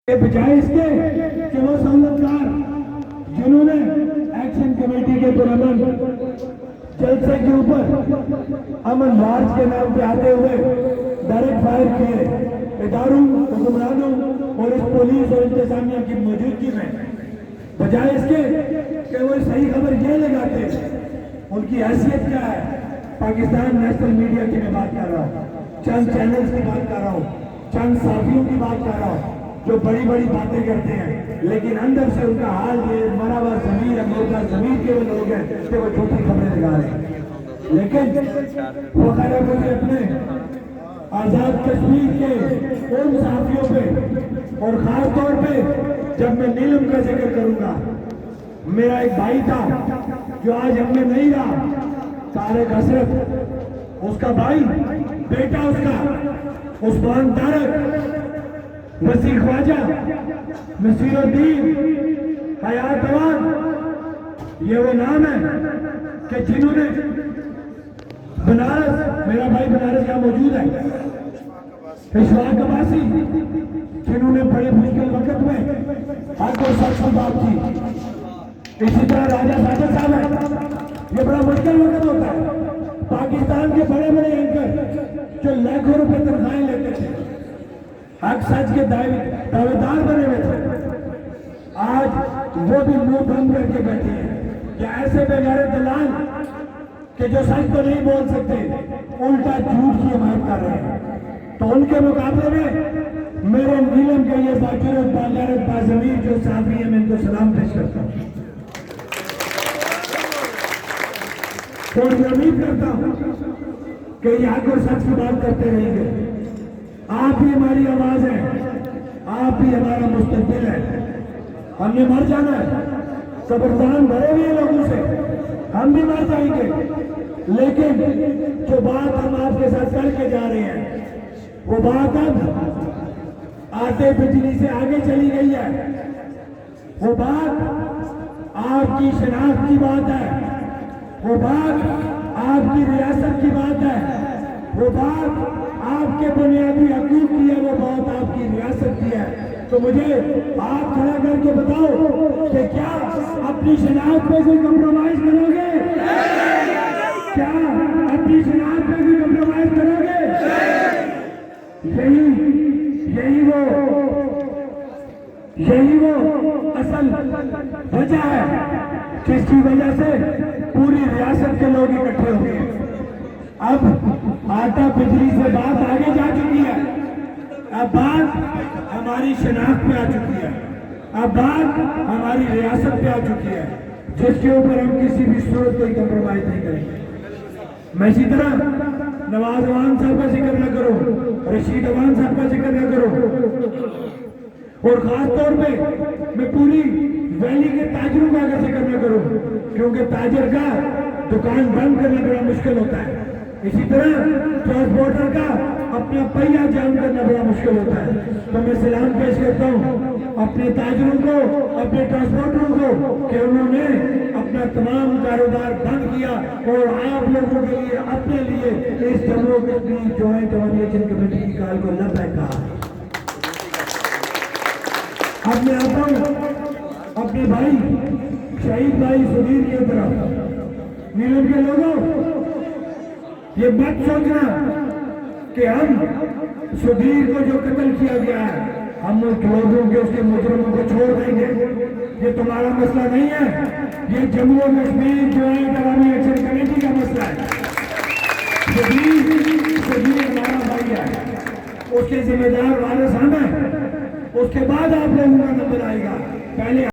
بجائے اس کے کہ وہ سہولتکار جنہوں نے ایکشن کمیٹی کے پرامن جلسے کے اوپر امن مارچ کے نام پہ آتے ہوئے ڈائریکٹ فائر کیے اداروں حکمرانوں اور اس پولیس اور انتظامیہ کی موجودگی میں، بجائے اس کے کہ وہ صحیح خبر یہ لگاتے ان کی حیثیت کیا ہے۔ پاکستان نیشنل میڈیا کی میں بات کر رہا ہوں، چند چینلز کی بات کر رہا ہوں، چند صحافیوں کی بات کر رہا ہوں جو بڑی بڑی باتیں کرتے ہیں لیکن اندر سے ان کا حال یہ مرا ہوا ضمیر مردہ ضمیر کے وہ لوگ ہیں کہ وہ جھوٹی خبریں لگا رہے ہیں۔ لیکن وہ خیر مجھے اپنے آزاد کشمیر کے ان صحافیوں پہ اور خاص طور پہ جب میں نیلم کا ذکر کروں گا، میرا ایک بھائی تھا جو آج ہم میں نہیں رہا، طارق حسرت، اس کا بھائی بیٹا اس کا عثمان طارق، وسیع خواجہ، نصیر الدین، حیات اوان، یہ وہ نام ہے کہ جنہوں نے بنارس، میرا بھائی بنارس کا موجود ہے، اشفاق عباسی، جنہوں نے بڑے مشکل وقت میں حق اور سچ کی بات کی۔ اسی طرح راجہ ساجد صاحب ہے، یہ بڑا مشکل وقت ہوتا ہے، پاکستان کے بڑے بڑے اینکر جو لاکھوں روپے تنخواہیں لیتے تھے، حق سچ کے دعوے دار بنے ہوئے تھے، آج وہ بھی منہ بند کر کے بیٹھے ہیں کہ ایسے بے غیرت دلال کہ جو سچ تو نہیں بول سکتے الٹا جھوٹ کی حمایت کر رہے ہیں۔ تو ان کے مقابلے میں میرے نیلم کے یہ باجرت باغیرت باضمیر جو صحافی ہیں، میں ان کو سلام پیش کرتا ہوں اور یہ امید کرتا ہوں کہ یہ حق اور سچ کی بات کرتے رہیں گے۔ آپ ہی ہماری آواز ہے، آپ ہی ہمارا مستقبل ہے، ہم نے مر جانا ہے، قبرستان بھرے ہوئے لوگوں سے، ہم بھی مر جائیں گے، لیکن جو بات ہم آپ کے ساتھ کر کے جا رہے ہیں وہ بات اب آتے بجلی سے آگے چلی گئی ہے، وہ بات آپ کی شناخت کی بات ہے، وہ بات آپ کی ریاست کی بات ہے، وہ بات آپ کے بنیادی حقوق کی ہے، وہ بات آپ کی ریاست کی ہے۔ تو مجھے آپ کھڑا کر کے بتاؤ کہ کیا اپنی شناخت پہ کوئی کمپرومائز کرو گے؟ کیا اپنی شناخت پہ کوئی کمپرومائز کرو گے؟ یہی وہ اصل وجہ ہے جس کی وجہ سے پوری ریاست کے لوگ اکٹھے ہو گئے۔ اب آٹا بجلی سے بات آگے جا چکی ہے، اب بات ہماری شناخت پہ آ چکی ہے، اب بات ہماری ریاست پہ آ چکی ہے جس کے اوپر ہم کسی بھی صورت کوئی کمپرومائز نہیں کریں گے۔ میں اسی طرح نواز اوان صاحب کا ذکر نہ کروں، رشید اوان صاحب کا ذکر نہ کروں، اور خاص طور پہ میں پوری ویلی کے تاجروں کا اگر ذکر نہ کروں کیونکہ تاجر کا دکان بند کرنا بڑا مشکل ہوتا ہے، اسی طرح ٹرانسپورٹر کا اپنا پہیہ جام کرنا بڑا مشکل ہوتا ہے۔ تو میں سلام پیش کرتا ہوں اپنے تاجروں کو، اپنے ٹرانسپورٹروں کو کہ انہوں نے اپنا تمام کاروبار بند کیا اور آپ لوگوں کے لیے اپنے لیے اس Jammu Kashmir joint action committee کی کال کو لبیک کہا۔ اب میں آتا ہوں اپنے بھائی شہید بھائی سدھیر کی طرف۔ نیلم کے لوگوں، یہ مت سوچنا کہ ہم سدھیر کو جو قتل کیا گیا ہے ہم اس لوگوں کے اس کے مجرموں کو چھوڑ دیں گے، یہ تمہارا مسئلہ نہیں ہے، یہ جموں و کشمیر جوائنٹ عوامی ایکشن کمیٹی کا مسئلہ ہے۔ سدھیر ہمارا بھائی ہے، اس کے ذمہ دار وارث ہم ہیں، اس کے بعد آپ لوگوں کا نمبر آئے گا، پہلے